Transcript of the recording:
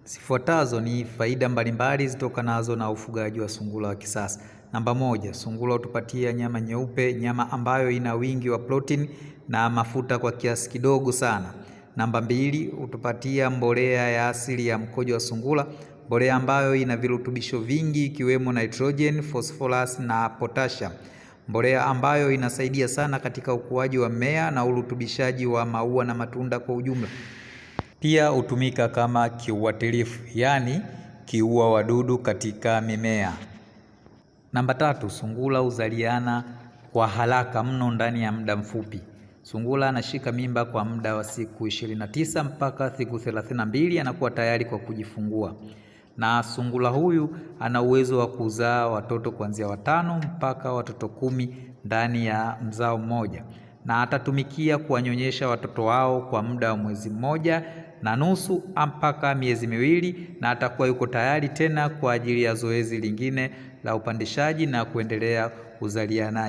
Zifuatazo ni faida mbalimbali zitokanazo na ufugaji wa sungura wa kisasa. Namba moja, sungura hutupatia nyama nyeupe, nyama ambayo ina wingi wa protein na mafuta kwa kiasi kidogo sana. Namba mbili, hutupatia mbolea ya asili ya mkojo wa sungura, mbolea ambayo ina virutubisho vingi ikiwemo nitrogen, phosphorus na potassium. Mbolea ambayo inasaidia sana katika ukuaji wa mmea na urutubishaji wa maua na matunda kwa ujumla. Pia hutumika kama kiuatilifu, yaani kiua wadudu katika mimea. Namba tatu, sungura huzaliana kwa haraka mno ndani ya muda mfupi. Sungura anashika mimba kwa muda wa siku 29 mpaka siku 32 anakuwa tayari kwa kujifungua. Na sungura huyu ana uwezo wa kuzaa watoto kuanzia 5 mpaka watoto 10 ndani ya mzao mmoja. Na atatumikia kuwanyonyesha watoto wao kwa muda wa mwezi 1.5 mpaka miezi 2, na atakuwa yuko tayari tena kwa ajili ya zoezi lingine la upandishaji na kuendelea uzalianaji.